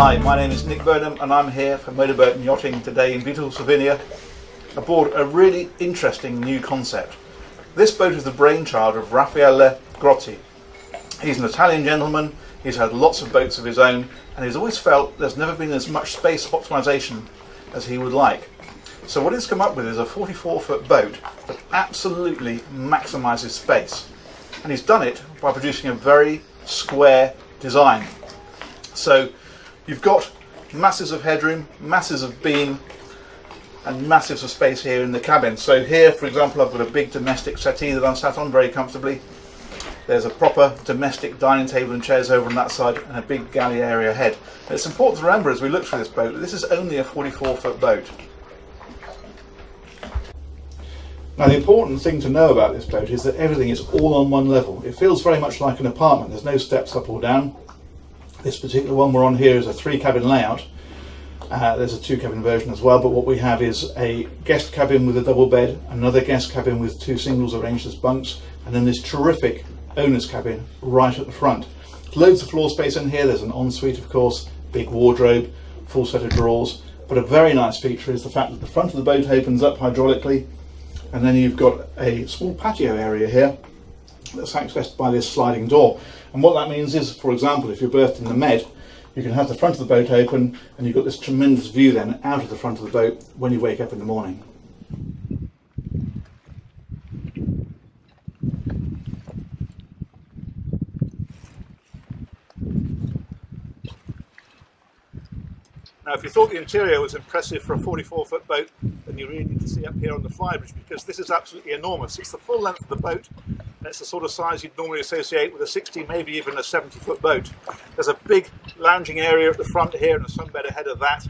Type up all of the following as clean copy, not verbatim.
Hi, my name is Nick Burnham and I'm here for Motorboat and Yachting today in beautiful Slovenia aboard a really interesting new concept. This boat is the brainchild of Raffaele Grossi. He's an Italian gentleman, he's had lots of boats of his own and he's always felt there's never been as much space optimization as he would like. So what he's come up with is a 44-foot boat that absolutely maximizes space. And he's done it by producing a very square design. So you've got masses of headroom, masses of beam, and masses of space here in the cabin. So here, for example, I've got a big domestic settee that I'm sat on very comfortably. There's a proper domestic dining table and chairs over on that side, and a big galley area ahead. And it's important to remember as we look through this boat that this is only a 44-foot boat. Now the important thing to know about this boat is that everything is all on one level. It feels very much like an apartment. There's no steps up or down. This particular one we're on here is a 3-cabin layout. There's a 2-cabin version as well, but what we have is a guest cabin with a double bed, another guest cabin with 2 singles arranged as bunks, and then this terrific owner's cabin right at the front. Loads of floor space in here. There's an ensuite, of course, big wardrobe, full set of drawers, but a very nice feature is the fact that the front of the boat opens up hydraulically, and then you've got a small patio area here that's accessed by this sliding door. And what that means is, for example, if you're berthed in the Med, you can have the front of the boat open and you've got this tremendous view then out of the front of the boat when you wake up in the morning. Now, if you thought the interior was impressive for a 44-foot boat, then you really need to see up here on the flybridge, because this is absolutely enormous. It's the full length of the boat, and it's the sort of size you'd normally associate with a 60, maybe even a 70-foot boat. There's a big lounging area at the front here and a sunbed ahead of that.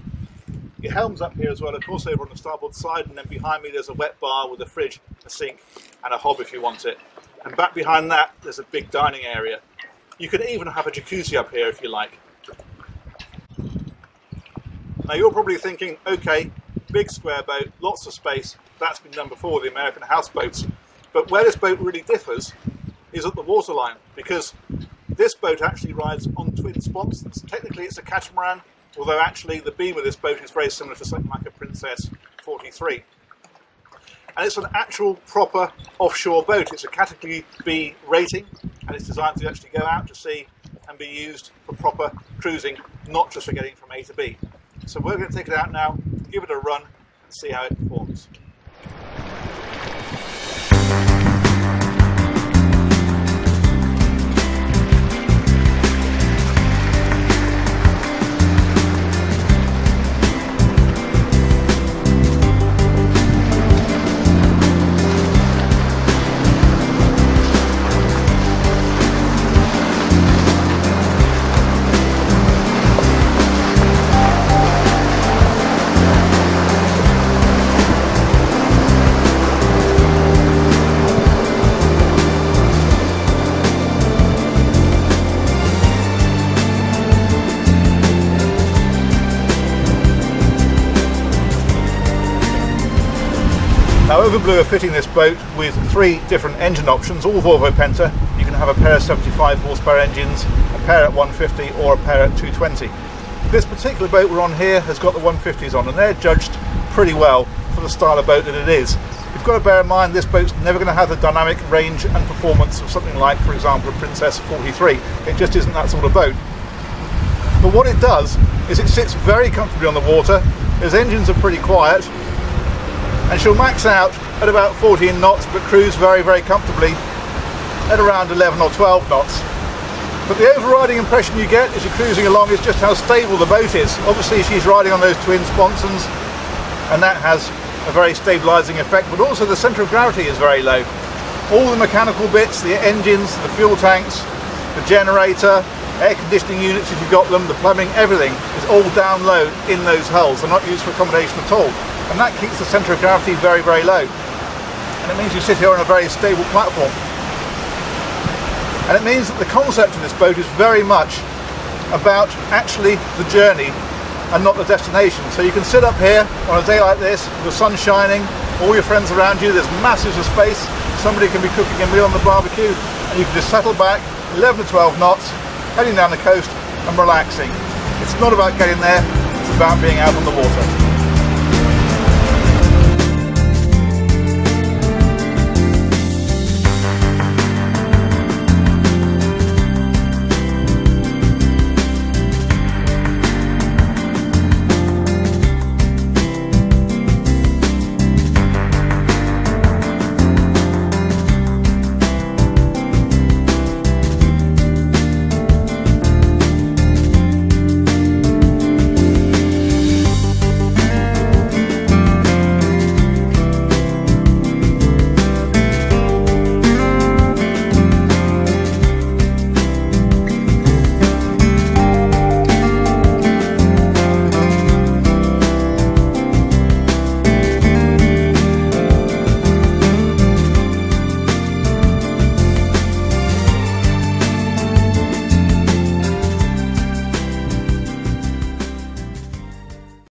Your helm's up here as well, of course, over on the starboard side, and then behind me there's a wet bar with a fridge, a sink, and a hob if you want it. And back behind that, there's a big dining area. You could even have a jacuzzi up here if you like. Now you're probably thinking, okay, big square boat, lots of space, that's been done before, the American houseboats. But where this boat really differs is at the waterline, because this boat actually rides on twin sponsons. Technically it's a catamaran, although actually the beam of this boat is very similar to something like a Princess 43. And it's an actual proper offshore boat. It's a category B rating, and it's designed to actually go out to sea and be used for proper cruising, not just for getting from A to B. So we're going to take it out now, give it a run and see how it performs. Now Overblue are fitting this boat with 3 different engine options, all Volvo Penta. You can have a pair of 75 horsepower engines, a pair at 150 or a pair at 220. This particular boat we're on here has got the 150s on, and they're judged pretty well for the style of boat that it is. You've got to bear in mind this boat's never going to have the dynamic range and performance of something like, for example, a Princess 43. It just isn't that sort of boat. But what it does is it sits very comfortably on the water. Its engines are pretty quiet, and she'll max out at about 14 knots but cruise very, very comfortably at around 11 or 12 knots. But the overriding impression you get as you're cruising along is just how stable the boat is. Obviously she's riding on those twin sponsons, and that has a very stabilising effect, but also the centre of gravity is very low. All the mechanical bits, the engines, the fuel tanks, the generator, air conditioning units if you've got them, the plumbing, everything is all down low in those hulls. They're not used for accommodation at all. And that keeps the centre of gravity very, very low. And it means you sit here on a very stable platform. And it means that the concept of this boat is very much about actually the journey and not the destination. So you can sit up here on a day like this, the sun shining, all your friends around you, there's masses of space, somebody can be cooking a meal on the barbecue, and you can just settle back, 11 to 12 knots, heading down the coast and relaxing. It's not about getting there, it's about being out on the water.